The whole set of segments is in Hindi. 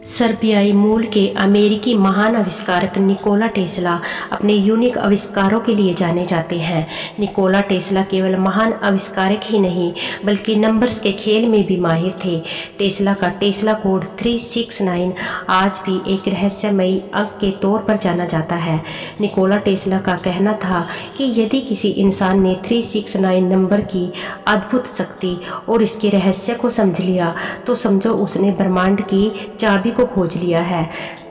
सर्बियाई मूल के अमेरिकी महान आविष्कारक निकोला टेस्ला अपने यूनिक आविष्कारों के लिए जाने जाते हैं। निकोला टेस्ला केवल महान आविष्कारक ही नहीं बल्कि नंबर्स के खेल में भी माहिर थे। टेस्ला का टेस्ला कोड 369 आज भी एक रहस्यमयी अंक के तौर पर जाना जाता है। निकोला टेस्ला का कहना था कि यदि किसी इंसान ने 369 नंबर की अद्भुत शक्ति और इसके रहस्य को समझ लिया तो समझो उसने ब्रह्मांड की चाबी को खोज लिया है।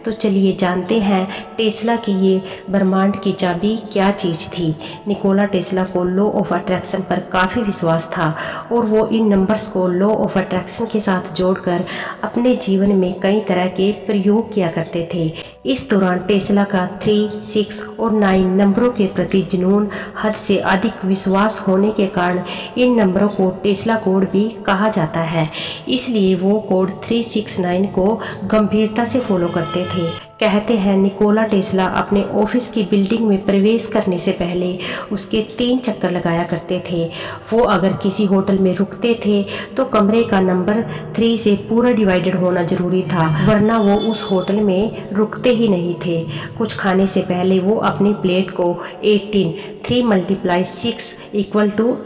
तो चलिए जानते हैं टेस्ला की ये ब्रह्मांड की चाबी क्या चीज़ थी। निकोला टेस्ला को लॉ ऑफ अट्रैक्शन पर काफ़ी विश्वास था और वो इन नंबर्स को लॉ ऑफ अट्रैक्शन के साथ जोड़कर अपने जीवन में कई तरह के प्रयोग किया करते थे। इस दौरान टेस्ला का 3, 6 और 9 नंबरों के प्रति जुनून, हद से अधिक विश्वास होने के कारण इन नंबरों को टेस्ला कोड भी कहा जाता है। इसलिए वो कोड 369 को गंभीरता से फॉलो करते थे। कहते हैं निकोला टेस्ला अपने ऑफिस की बिल्डिंग में प्रवेश करने से पहले उसके 3 चक्कर लगाया करते थे। वो अगर किसी होटल में रुकते थे तो कमरे का नंबर 3 से पूरा डिवाइडेड होना जरूरी था, वरना वो उस होटल में रुकते ही नहीं थे। कुछ खाने से पहले वो अपनी प्लेट को 3 × 6 =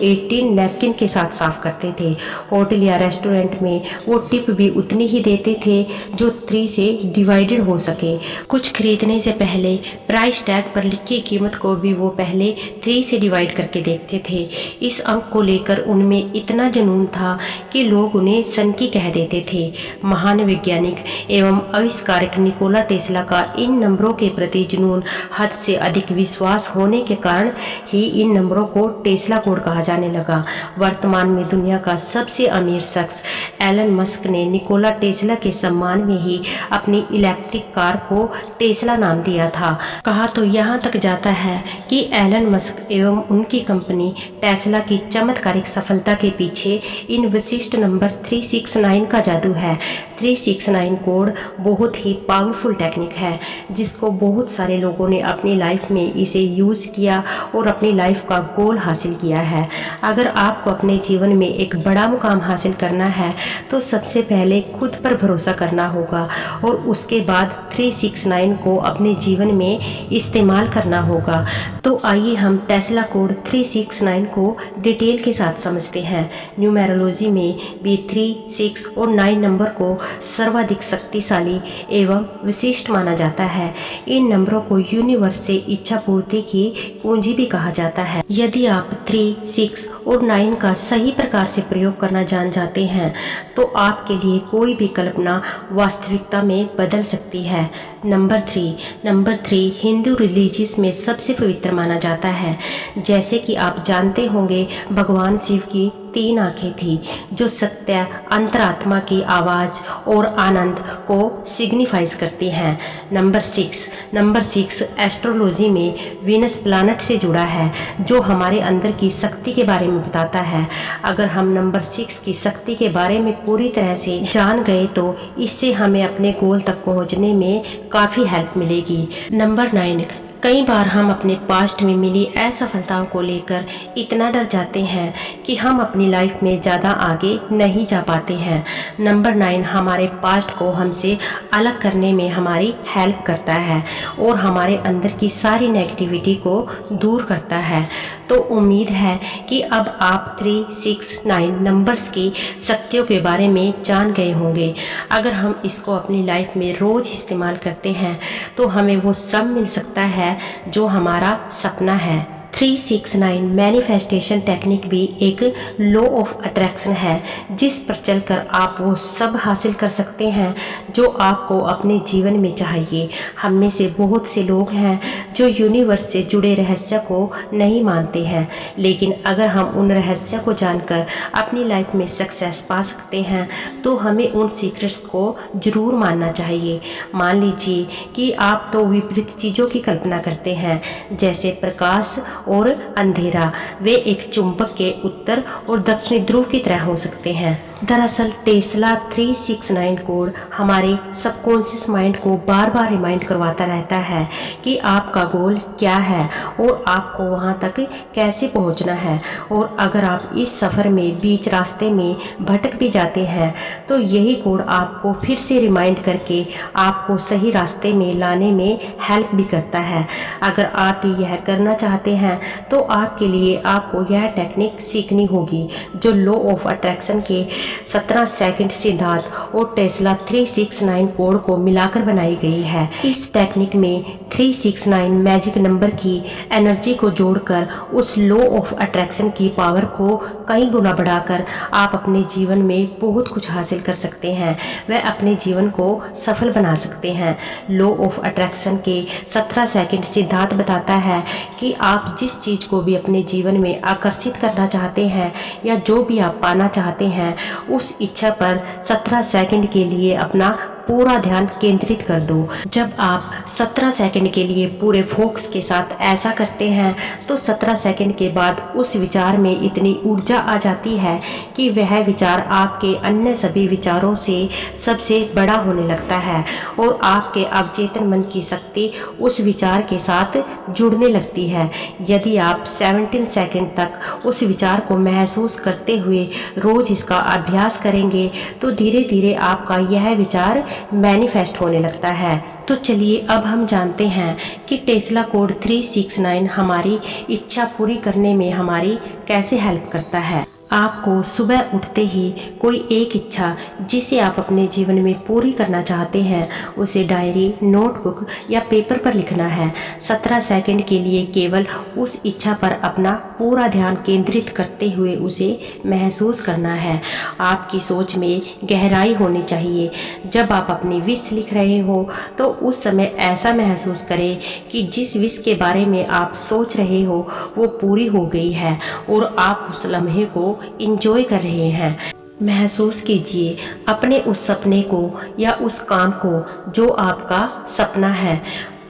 18 नैपकिन के साथ साफ करते थे। होटल या रेस्टोरेंट में वो टिप भी उतनी ही देते थे जो 3 से डिवाइडेड हो सके। कुछ खरीदने से पहले प्राइस टैग पर लिखी कीमत को भी वो पहले 3 से डिवाइड करके देखते थे। इस अंक को लेकर उनमें इतना जुनून था कि लोग उन्हें सनकी कह देते थे। महान वैज्ञानिक एवं आविष्कारक निकोला टेस्ला का इन नंबरों के प्रति जुनून, हद से अधिक विश्वास होने के कारण ही इन नंबरों को टेस्ला कोड कहा जाने लगा। वर्तमान में दुनिया का सबसे अमीर शख्स एलन मस्क ने निकोला टेस्ला के सम्मान में ही अपनी इलेक्ट्रिक कार को टेस्ला नाम दिया था। कहा तो यहाँ तक जाता है कि एलन मस्क एवं उनकी कंपनी टेस्ला की चमत्कारिक सफलता के पीछे इन विशिष्ट नंबर 369 का जादू है। 369 कोड बहुत ही पावरफुल टेक्निक है जिसको बहुत सारे लोगों ने अपनी लाइफ में इसे यूज़ किया और अपनी लाइफ का गोल हासिल किया है। अगर आपको अपने जीवन में एक बड़ा मुकाम हासिल करना है तो सबसे पहले खुद पर भरोसा करना होगा और उसके बाद 369 को अपने जीवन में इस्तेमाल करना होगा। तो आइए हम टेस्ला कोड 369 को डिटेल के साथ समझते हैं। न्यूमेरोलॉजी में भी 3, 6 और 9 नंबर को सर्वाधिक शक्तिशाली एवं विशिष्ट माना जाता है। इन नंबरों को यूनिवर्स से इच्छा पूर्ति की कुंजी भी कहा जाता है। यदि आप 3, 6 और 9 का सही प्रकार से प्रयोग करना जान जाते हैं तो आपके लिए कोई भी कल्पना वास्तविकता में बदल सकती है। नंबर 3 हिंदू रिलीजियस में सबसे पवित्र माना जाता है। जैसे कि आप जानते होंगे दभगवान शिव की 3 आंखें थी जो सत्य, अंतरात्मा की आवाज़ और आनंद को सिग्निफाइज करती हैं। नंबर 6 एस्ट्रोलॉजी में वीनस प्लैनेट से जुड़ा है जो हमारे अंदर की शक्ति के बारे में बताता है। अगर हम नंबर 6 की शक्ति के बारे में पूरी तरह से जान गए तो इससे हमें अपने गोल तक पहुंचने में काफ़ी हेल्प मिलेगी। नंबर 9 कई बार हम अपने पास्ट में मिली असफलताओं को लेकर इतना डर जाते हैं कि हम अपनी लाइफ में ज़्यादा आगे नहीं जा पाते हैं। नंबर 9 हमारे पास्ट को हमसे अलग करने में हमारी हेल्प करता है और हमारे अंदर की सारी नेगेटिविटी को दूर करता है। तो उम्मीद है कि अब आप 3, 6, 9 नंबर्स की शक्तियों के बारे में जान गए होंगे। अगर हम इसको अपनी लाइफ में रोज़ इस्तेमाल करते हैं तो हमें वो सब मिल सकता है जो हमारा सपना है। 369 मैनिफेस्टेशन टेक्निक भी एक लॉ ऑफ अट्रैक्शन है जिस पर चलकर आप वो सब हासिल कर सकते हैं जो आपको अपने जीवन में चाहिए। हम में से बहुत से लोग हैं जो यूनिवर्स से जुड़े रहस्य को नहीं मानते हैं, लेकिन अगर हम उन रहस्य को जानकर अपनी लाइफ में सक्सेस पा सकते हैं तो हमें उन सीक्रेट्स को जरूर मानना चाहिए। मान लीजिए कि आप तो विपरीत चीज़ों की कल्पना करते हैं जैसे प्रकाश और अंधेरा। वे एक चुंबक के उत्तर और दक्षिणी ध्रुव की तरह हो सकते हैं। दरअसल टेस्ला 369 कोड हमारे सबकॉन्शियस माइंड को बार बार रिमाइंड करवाता रहता है कि आपका गोल क्या है और आपको वहां तक कैसे पहुंचना है। और अगर आप इस सफ़र में बीच रास्ते में भटक भी जाते हैं तो यही कोड आपको फिर से रिमाइंड करके आपको सही रास्ते में लाने में हेल्प भी करता है। अगर आप यह करना चाहते हैं तो आपके लिए आपको यह टेक्निक सीखनी होगी जो लॉ ऑफ अट्रैक्शन के 17 सेकंड सिद्धांत और टेस्ला 369 कोड को मिलाकर बनाई गई है। इस टेक्निक में 369 मैजिक नंबर की एनर्जी को जोड़कर उस लॉ ऑफ अट्रैक्शन की पावर को कई गुना बढ़ाकर आप अपने जीवन में बहुत कुछ हासिल कर सकते हैं। वह अपने जीवन को सफल बना सकते हैं। लॉ ऑफ अट्रैक्शन के 17 सेकंड सिद्धांत बताता है कि आप जिस चीज़ को भी अपने जीवन में आकर्षित करना चाहते हैं या जो भी आप पाना चाहते हैं उस इच्छा पर 17 सेकंड के लिए अपना पूरा ध्यान केंद्रित कर दो। जब आप 17 सेकंड के लिए पूरे फोकस के साथ ऐसा करते हैं तो 17 सेकंड के बाद उस विचार में इतनी ऊर्जा आ जाती है कि वह विचार आपके अन्य सभी विचारों से सबसे बड़ा होने लगता है और आपके अवचेतन मन की शक्ति उस विचार के साथ जुड़ने लगती है। यदि आप 17 सेकंड तक उस विचार को महसूस करते हुए रोज इसका अभ्यास करेंगे तो धीरे धीरे आपका यह विचार मैनिफेस्ट होने लगता है। तो चलिए अब हम जानते हैं कि टेस्ला कोड 369 हमारी इच्छा पूरी करने में हमारी कैसे हेल्प करता है। आपको सुबह उठते ही कोई एक इच्छा जिसे आप अपने जीवन में पूरी करना चाहते हैं उसे डायरी, नोटबुक या पेपर पर लिखना है। 17 सेकंड के लिए केवल उस इच्छा पर अपना पूरा ध्यान केंद्रित करते हुए उसे महसूस करना है। आपकी सोच में गहराई होनी चाहिए। जब आप अपनी विश लिख रहे हो तो उस समय ऐसा महसूस करें कि जिस विश के बारे में आप सोच रहे हो वो पूरी हो गई है और आप उस लम्हे को इंजॉय कर रहे हैं। महसूस कीजिए अपने उस सपने को या उस काम को जो आपका सपना है।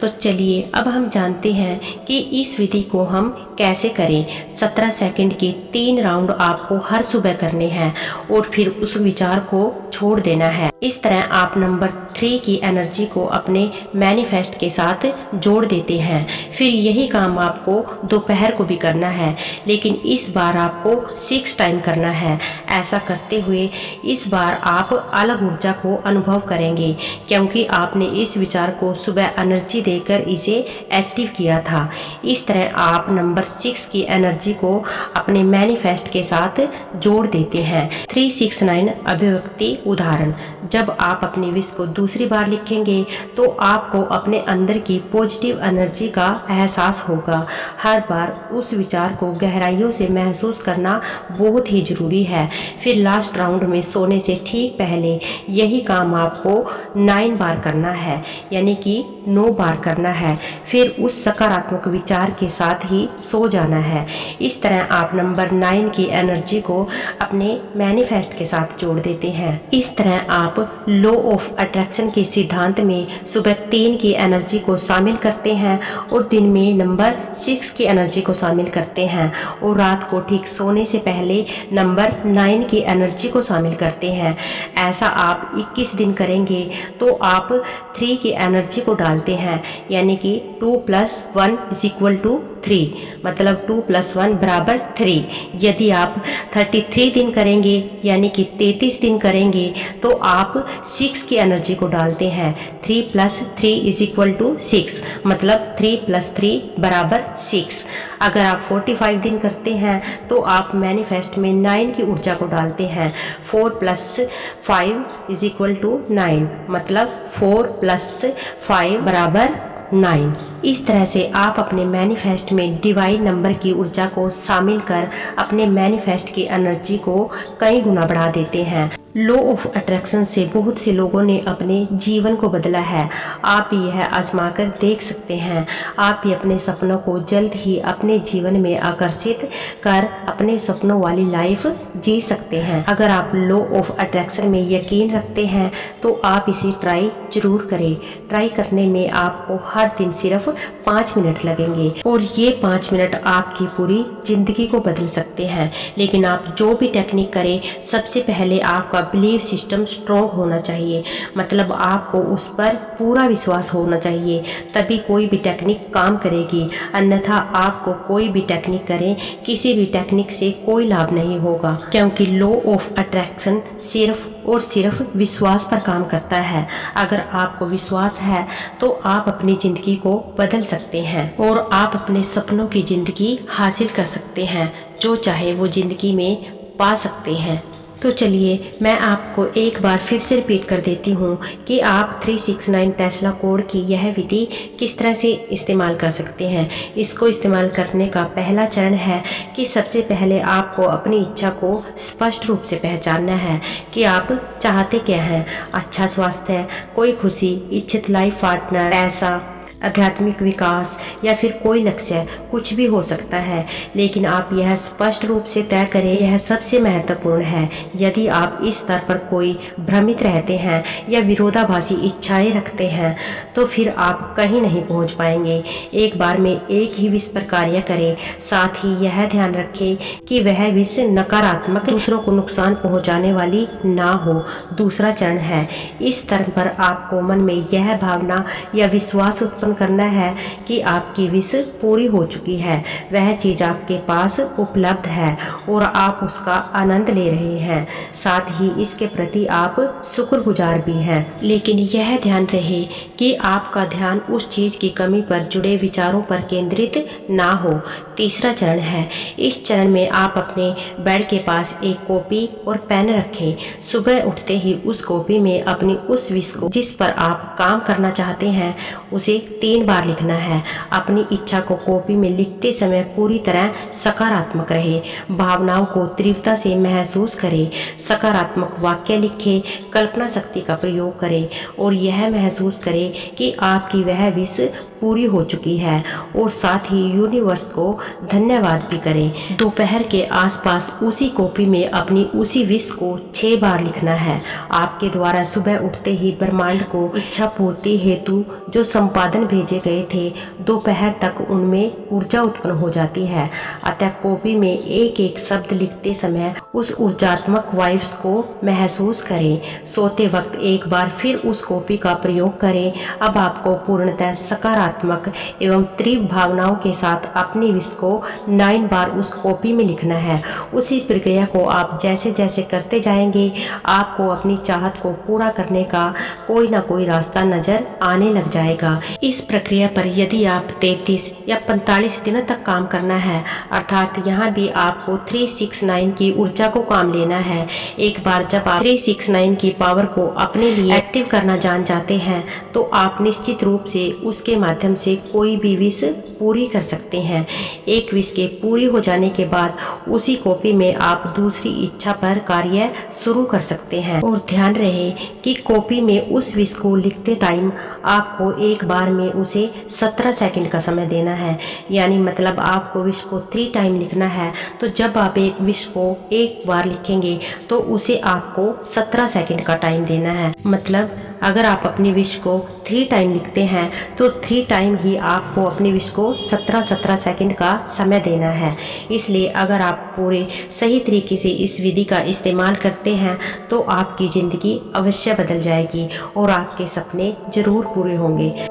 तो चलिए अब हम जानते हैं कि इस विधि को हम कैसे करें। 17 सेकंड के 3 राउंड आपको हर सुबह करने हैं और फिर उस विचार को छोड़ देना है। इस तरह आप नंबर 3 की एनर्जी को अपने मैनिफेस्ट के साथ जोड़ देते हैं। फिर यही काम आपको दोपहर को भी करना है, लेकिन इस बार आपको 6 टाइम करना है। ऐसा करते हुए इस बार आप अलग ऊर्जा को अनुभव करेंगे क्योंकि आपने इस विचार को सुबह एनर्जी देकर इसे एक्टिव किया था। इस तरह आप नंबर 6 की एनर्जी को अपने मैनिफेस्ट के साथ जोड़ देते हैं। 369 अभिव्यक्ति उदाहरण। जब आप अपनी विश को दूसरी बार लिखेंगे तो आपको अपने अंदर की पॉजिटिव एनर्जी का एहसास होगा। हर बार उस विचार को गहराइयों से महसूस करना बहुत ही जरूरी है। फिर लास्ट राउंड में सोने से ठीक पहले यही काम आपको 9 बार करना है, यानी कि 9 बार करना है। फिर उस सकारात्मक विचार के साथ ही सो जाना है। इस तरह आप नंबर 9 की एनर्जी को अपने मैनिफेस्ट के साथ जोड़ देते हैं। इस तरह आप लॉ ऑफ अट्रैक्शन के सिद्धांत में सुबह 3 की एनर्जी को शामिल करते हैं और दिन में नंबर 6 की एनर्जी को शामिल करते हैं और रात को ठीक सोने से पहले नंबर 9 की एनर्जी को शामिल करते हैं। ऐसा आप 21 दिन करेंगे तो आप 3 की एनर्जी को डालते हैं, यानी कि 2 + 1 = 3, मतलब 2 + 1 = 3। यदि आप 33 दिन करेंगे यानी कि 33 दिन करेंगे तो आप 6 की एनर्जी को डालते हैं। 3 + 3 = 6, मतलब 3 + 3 = 6। अगर आप 45 दिन करते हैं तो आप मैनिफेस्ट में 9 की ऊर्जा को डालते हैं। 4 + 5 = 9, मतलब 4 + 5 = 9। इस तरह से आप अपने मैनिफेस्ट में डिवाइन नंबर की ऊर्जा को शामिल कर अपने मैनिफेस्ट की एनर्जी को कई गुना बढ़ा देते हैं। लॉ ऑफ अट्रैक्शन से बहुत से लोगों ने अपने जीवन को बदला है। आप भी यह आजमा कर देख सकते हैं। आप भी अपने सपनों को जल्द ही अपने जीवन में आकर्षित कर अपने सपनों वाली लाइफ जी सकते हैं। अगर आप लॉ ऑफ अट्रैक्शन में यकीन रखते हैं तो आप इसे ट्राई जरूर करें। ट्राई करने में आपको हर दिन सिर्फ सिर्फ 5 मिनट लगेंगे और ये 5 मिनट आपकी पूरी जिंदगी को बदल सकते हैं। लेकिन आप जो भी टेक्निक करें, सबसे पहले आपका बिलीफ सिस्टम स्ट्रॉन्ग होना चाहिए, मतलब आपको उस पर पूरा विश्वास होना चाहिए, तभी कोई भी टेक्निक काम करेगी। अन्यथा आपको कोई भी टेक्निक करें, किसी भी टेक्निक से कोई लाभ नहीं होगा, क्योंकि लॉ ऑफ अट्रैक्शन सिर्फ और सिर्फ विश्वास पर काम करता है। अगर आपको विश्वास है तो आप अपनी ज़िंदगी को बदल सकते हैं और आप अपने सपनों की ज़िंदगी हासिल कर सकते हैं, जो चाहे वो ज़िंदगी में पा सकते हैं। तो चलिए मैं आपको एक बार फिर से रिपीट कर देती हूँ कि आप 369 टेस्ला कोड की यह विधि किस तरह से इस्तेमाल कर सकते हैं। इसको इस्तेमाल करने का पहला चरण है कि सबसे पहले आपको अपनी इच्छा को स्पष्ट रूप से पहचानना है कि आप चाहते क्या हैं। अच्छा स्वास्थ्य, कोई खुशी, इच्छित लाइफ पार्टनर, पैसा, आध्यात्मिक विकास या फिर कोई लक्ष्य, कुछ भी हो सकता है, लेकिन आप यह स्पष्ट रूप से तय करें। यह सबसे महत्वपूर्ण है। यदि आप इस स्तर पर कोई भ्रमित रहते हैं या विरोधाभासी इच्छाएं रखते हैं तो फिर आप कहीं नहीं पहुंच पाएंगे। एक बार में एक ही विष पर कार्य करें, साथ ही यह ध्यान रखें कि वह विष नकारात्मक, दूसरों को नुकसान पहुंचाने वाली ना हो। दूसरा चरण है, इस स्तर पर आपको मन में यह भावना या विश्वास उत्पन्न करना है कि आपकी विश पूरी हो चुकी है, वह चीज आपके पास उपलब्ध है और आप उसका आनंद ले रहे हैं। साथ ही इसके प्रति आप शुक्रगुजार भी हैं। लेकिन यह ध्यान रहे कि आपका ध्यान उस चीज की कमी पर जुड़े विचारों पर केंद्रित ना हो। तीसरा चरण है, इस चरण में आप अपने बेड के पास एक कॉपी और पेन रखें। सुबह उठते ही उस कॉपी में अपनी उस विश को, जिस पर आप काम करना चाहते हैं, उसे 3 बार लिखना है। अपनी इच्छा को कॉपी में लिखते समय पूरी तरह सकारात्मक रहे, भावनाओं को तीव्रता से महसूस करें, सकारात्मक वाक्य लिखें, कल्पना शक्ति का प्रयोग करें और यह महसूस करें कि आपकी वह विश पूरी हो चुकी है और साथ ही यूनिवर्स को धन्यवाद भी करें। दोपहर के आसपास उसी कॉपी में अपनी उसी विश को 6 बार लिखना है। आपके द्वारा सुबह उठते ही ब्रह्मांड को इच्छा पूर्ति हेतु जो संपादन भेजे गए थे, दोपहर तक उनमें ऊर्जा उत्पन्न हो जाती है। अतः कॉपी में एक एक शब्द लिखते समय उस ऊर्जात्मक वाइब्स को महसूस करें। सोते वक्त एक बार फिर उस कॉपी का प्रयोग करें। अब आपको पूर्णतः सकारात्मक एवं तीव्र भावनाओं के साथ अपनी विश को 9 बार उस कॉपी में लिखना है। उसी प्रक्रिया को आप जैसे जैसे करते जाएंगे, आपको अपनी चाहत को पूरा करने का कोई ना कोई रास्ता नजर आने लग जाएगा। इस प्रक्रिया पर यदि आप 33 या 45 दिनों तक काम करना है, अर्थात यहाँ भी आपको 369 की ऊर्जा को काम लेना है। एक बार जब आप 369 की पावर को अपने लिए एक्टिव करना जान जाते हैं तो आप निश्चित रूप से उसके माध्यम से कोई भी विश पूरी कर सकते हैं। एक विश के पूरी हो जाने के बाद उसी कॉपी में आप दूसरी इच्छा पर कार्य शुरू कर सकते हैं। और ध्यान रहे कि कॉपी में उस विश को लिखते टाइम आपको एक बार में उसे 17 सेकंड का समय देना है। यानी मतलब आपको विश को 3 टाइम लिखना है, तो जब आप एक विश को एक बार लिखेंगे तो उसे आपको 17 सेकंड का टाइम देना है। मतलब अगर आप अपनी विश को 3 टाइम लिखते हैं तो 3 टाइम ही आपको अपनी विश को 17 सेकंड का समय देना है। इसलिए अगर आप पूरे सही तरीके से इस विधि का इस्तेमाल करते हैं तो आपकी ज़िंदगी अवश्य बदल जाएगी और आपके सपने जरूर पूरे होंगे।